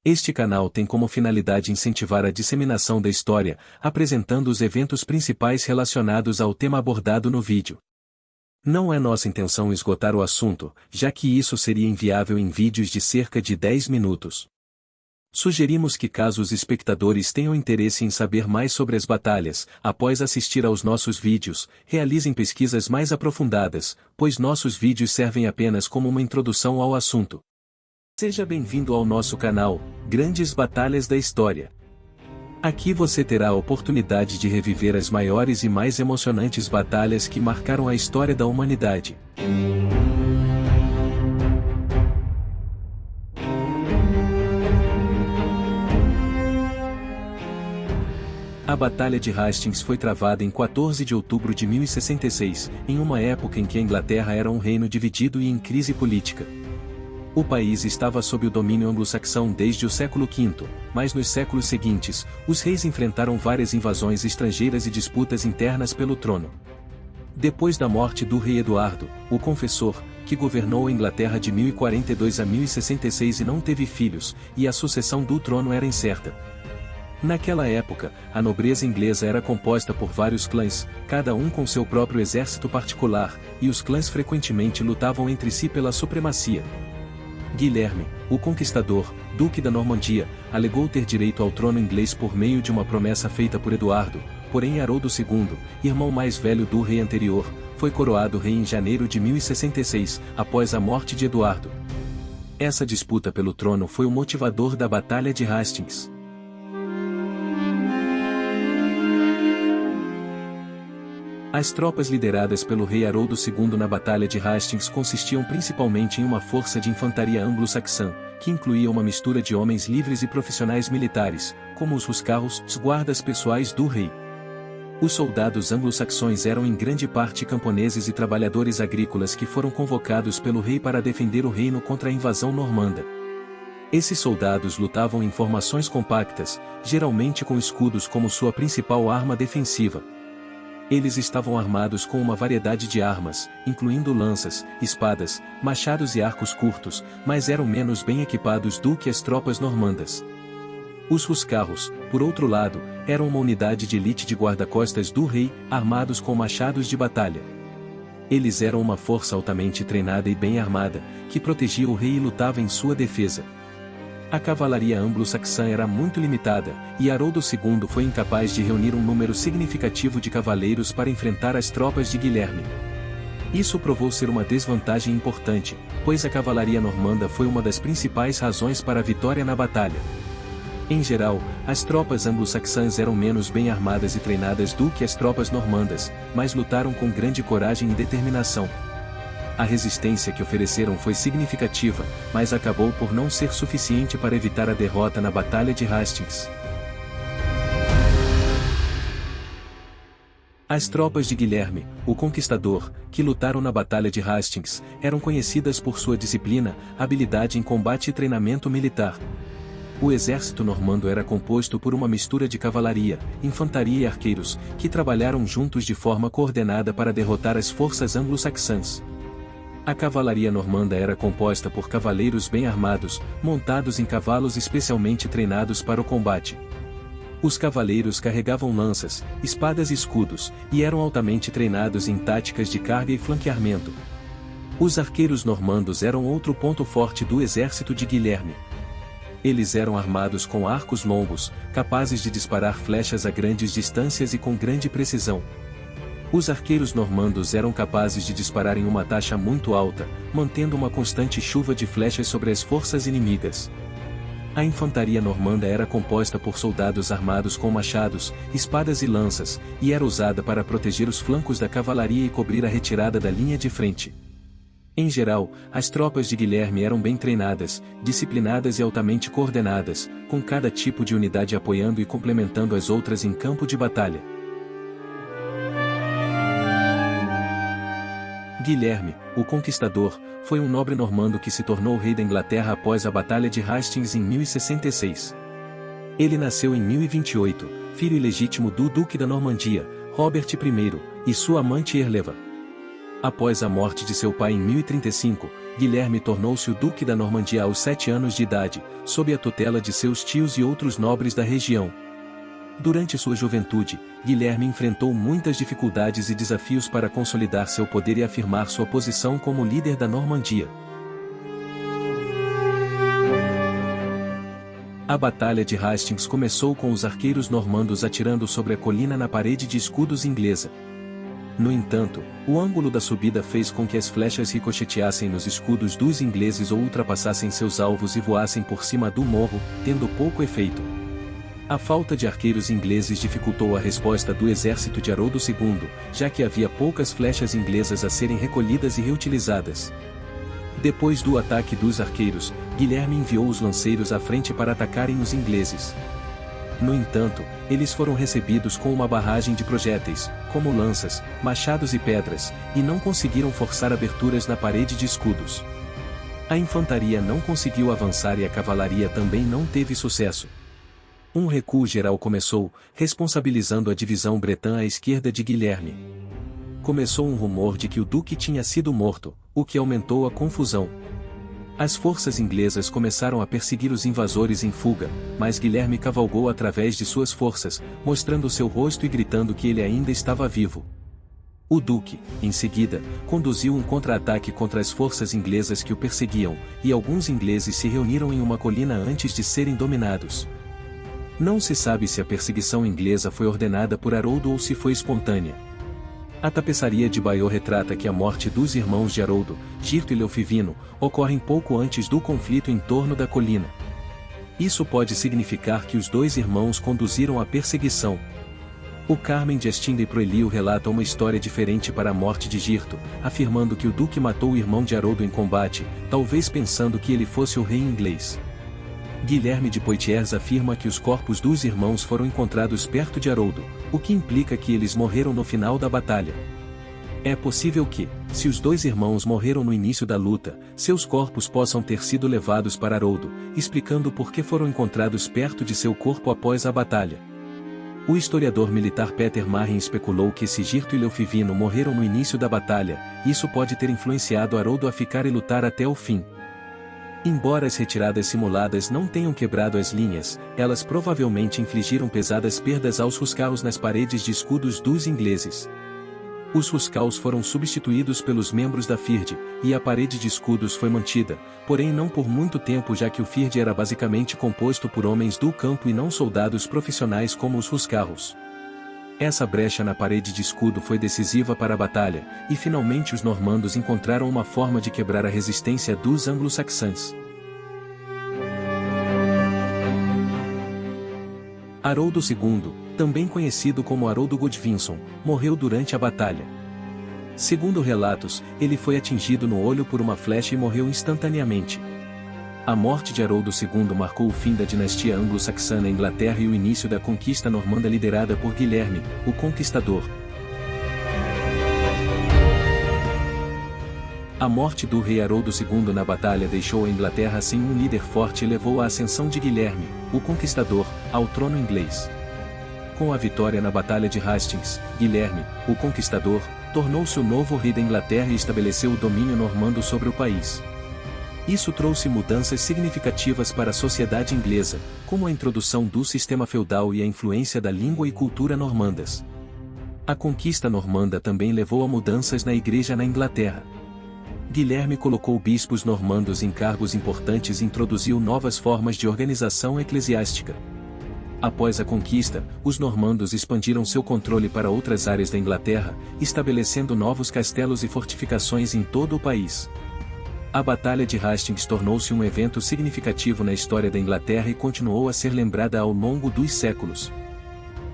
Este canal tem como finalidade incentivar a disseminação da história, apresentando os eventos principais relacionados ao tema abordado no vídeo. Não é nossa intenção esgotar o assunto, já que isso seria inviável em vídeos de cerca de 10 minutos. Sugerimos que caso os espectadores tenham interesse em saber mais sobre as batalhas, após assistir aos nossos vídeos, realizem pesquisas mais aprofundadas, pois nossos vídeos servem apenas como uma introdução ao assunto. Seja bem-vindo ao nosso canal, Grandes Batalhas da História. Aqui você terá a oportunidade de reviver as maiores e mais emocionantes batalhas que marcaram a história da humanidade. A Batalha de Hastings foi travada em 14 de outubro de 1066, em uma época em que a Inglaterra era um reino dividido e em crise política. O país estava sob o domínio anglo-saxão desde o século V, mas nos séculos seguintes, os reis enfrentaram várias invasões estrangeiras e disputas internas pelo trono. Depois da morte do rei Eduardo, o Confessor, que governou a Inglaterra de 1042 a 1066 e não teve filhos, e a sucessão do trono era incerta. Naquela época, a nobreza inglesa era composta por vários clãs, cada um com seu próprio exército particular, e os clãs frequentemente lutavam entre si pela supremacia. Guilherme, o Conquistador, Duque da Normandia, alegou ter direito ao trono inglês por meio de uma promessa feita por Eduardo, porém Haroldo II, irmão mais velho do rei anterior, foi coroado rei em janeiro de 1066, após a morte de Eduardo. Essa disputa pelo trono foi o motivador da Batalha de Hastings. As tropas lideradas pelo rei Haroldo II na Batalha de Hastings consistiam principalmente em uma força de infantaria anglo-saxã, que incluía uma mistura de homens livres e profissionais militares, como os huscarls, os guardas pessoais do rei. Os soldados anglo-saxões eram em grande parte camponeses e trabalhadores agrícolas que foram convocados pelo rei para defender o reino contra a invasão normanda. Esses soldados lutavam em formações compactas, geralmente com escudos como sua principal arma defensiva. Eles estavam armados com uma variedade de armas, incluindo lanças, espadas, machados e arcos curtos, mas eram menos bem equipados do que as tropas normandas. Os huscarls, por outro lado, eram uma unidade de elite de guarda-costas do rei, armados com machados de batalha. Eles eram uma força altamente treinada e bem armada, que protegia o rei e lutava em sua defesa. A cavalaria anglo-saxã era muito limitada, e Haroldo II foi incapaz de reunir um número significativo de cavaleiros para enfrentar as tropas de Guilherme. Isso provou ser uma desvantagem importante, pois a cavalaria normanda foi uma das principais razões para a vitória na batalha. Em geral, as tropas anglo-saxãs eram menos bem armadas e treinadas do que as tropas normandas, mas lutaram com grande coragem e determinação. A resistência que ofereceram foi significativa, mas acabou por não ser suficiente para evitar a derrota na Batalha de Hastings. As tropas de Guilherme, o Conquistador, que lutaram na Batalha de Hastings, eram conhecidas por sua disciplina, habilidade em combate e treinamento militar. O exército normando era composto por uma mistura de cavalaria, infantaria e arqueiros, que trabalharam juntos de forma coordenada para derrotar as forças anglo-saxãs. A cavalaria normanda era composta por cavaleiros bem armados, montados em cavalos especialmente treinados para o combate. Os cavaleiros carregavam lanças, espadas e escudos, e eram altamente treinados em táticas de carga e flanqueamento. Os arqueiros normandos eram outro ponto forte do exército de Guilherme. Eles eram armados com arcos longos, capazes de disparar flechas a grandes distâncias e com grande precisão. Os arqueiros normandos eram capazes de disparar em uma taxa muito alta, mantendo uma constante chuva de flechas sobre as forças inimigas. A infantaria normanda era composta por soldados armados com machados, espadas e lanças, e era usada para proteger os flancos da cavalaria e cobrir a retirada da linha de frente. Em geral, as tropas de Guilherme eram bem treinadas, disciplinadas e altamente coordenadas, com cada tipo de unidade apoiando e complementando as outras em campo de batalha. Guilherme, o Conquistador, foi um nobre normando que se tornou rei da Inglaterra após a Batalha de Hastings em 1066. Ele nasceu em 1028, filho ilegítimo do Duque da Normandia, Robert I, e sua amante Herleva. Após a morte de seu pai em 1035, Guilherme tornou-se o Duque da Normandia aos 7 anos de idade, sob a tutela de seus tios e outros nobres da região. Durante sua juventude, Guilherme enfrentou muitas dificuldades e desafios para consolidar seu poder e afirmar sua posição como líder da Normandia. A Batalha de Hastings começou com os arqueiros normandos atirando sobre a colina na parede de escudos inglesa. No entanto, o ângulo da subida fez com que as flechas ricocheteassem nos escudos dos ingleses ou ultrapassassem seus alvos e voassem por cima do morro, tendo pouco efeito. A falta de arqueiros ingleses dificultou a resposta do exército de Haroldo II, já que havia poucas flechas inglesas a serem recolhidas e reutilizadas. Depois do ataque dos arqueiros, Guilherme enviou os lanceiros à frente para atacarem os ingleses. No entanto, eles foram recebidos com uma barragem de projéteis, como lanças, machados e pedras, e não conseguiram forçar aberturas na parede de escudos. A infantaria não conseguiu avançar e a cavalaria também não teve sucesso. Um recuo geral começou, responsabilizando a divisão bretã à esquerda de Guilherme. Começou um rumor de que o duque tinha sido morto, o que aumentou a confusão. As forças inglesas começaram a perseguir os invasores em fuga, mas Guilherme cavalgou através de suas forças, mostrando seu rosto e gritando que ele ainda estava vivo. O duque, em seguida, conduziu um contra-ataque contra as forças inglesas que o perseguiam, e alguns ingleses se reuniram em uma colina antes de serem dominados. Não se sabe se a perseguição inglesa foi ordenada por Haroldo ou se foi espontânea. A tapeçaria de Bayeux retrata que a morte dos irmãos de Haroldo, Girto e Leofivino, ocorre pouco antes do conflito em torno da colina. Isso pode significar que os dois irmãos conduziram a perseguição. O Carmen de Estinde Proelio relata uma história diferente para a morte de Girto, afirmando que o duque matou o irmão de Haroldo em combate, talvez pensando que ele fosse o rei inglês. Guilherme de Poitiers afirma que os corpos dos irmãos foram encontrados perto de Haroldo, o que implica que eles morreram no final da batalha. É possível que, se os dois irmãos morreram no início da luta, seus corpos possam ter sido levados para Haroldo, explicando por que foram encontrados perto de seu corpo após a batalha. O historiador militar Peter Marren especulou que se Girto e Leofivino morreram no início da batalha, isso pode ter influenciado Haroldo a ficar e lutar até o fim. Embora as retiradas simuladas não tenham quebrado as linhas, elas provavelmente infligiram pesadas perdas aos huscarls nas paredes de escudos dos ingleses. Os huscarls foram substituídos pelos membros da Fyrd, e a parede de escudos foi mantida, porém não por muito tempo, já que o Fyrd era basicamente composto por homens do campo e não soldados profissionais como os huscarls. Essa brecha na parede de escudo foi decisiva para a batalha, e finalmente os normandos encontraram uma forma de quebrar a resistência dos anglo-saxãs. Haroldo II, também conhecido como Haroldo Godvinson, morreu durante a batalha. Segundo relatos, ele foi atingido no olho por uma flecha e morreu instantaneamente. A morte de Haroldo II marcou o fim da dinastia anglo-saxã na Inglaterra e o início da conquista normanda liderada por Guilherme, o Conquistador. A morte do rei Haroldo II na batalha deixou a Inglaterra sem um líder forte e levou à ascensão de Guilherme, o Conquistador, ao trono inglês. Com a vitória na Batalha de Hastings, Guilherme, o Conquistador, tornou-se o novo rei da Inglaterra e estabeleceu o domínio normando sobre o país. Isso trouxe mudanças significativas para a sociedade inglesa, como a introdução do sistema feudal e a influência da língua e cultura normandas. A conquista normanda também levou a mudanças na Igreja na Inglaterra. Guilherme colocou bispos normandos em cargos importantes e introduziu novas formas de organização eclesiástica. Após a conquista, os normandos expandiram seu controle para outras áreas da Inglaterra, estabelecendo novos castelos e fortificações em todo o país. A Batalha de Hastings tornou-se um evento significativo na história da Inglaterra e continuou a ser lembrada ao longo dos séculos.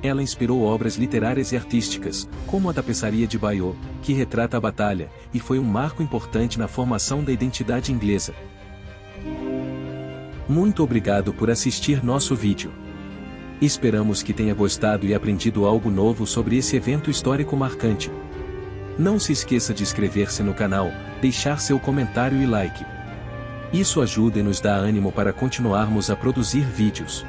Ela inspirou obras literárias e artísticas, como a tapeçaria de Bayeux, que retrata a batalha, e foi um marco importante na formação da identidade inglesa. Muito obrigado por assistir nosso vídeo. Esperamos que tenha gostado e aprendido algo novo sobre esse evento histórico marcante. Não se esqueça de inscrever-se no canal, deixar seu comentário e like. Isso ajuda e nos dá ânimo para continuarmos a produzir vídeos.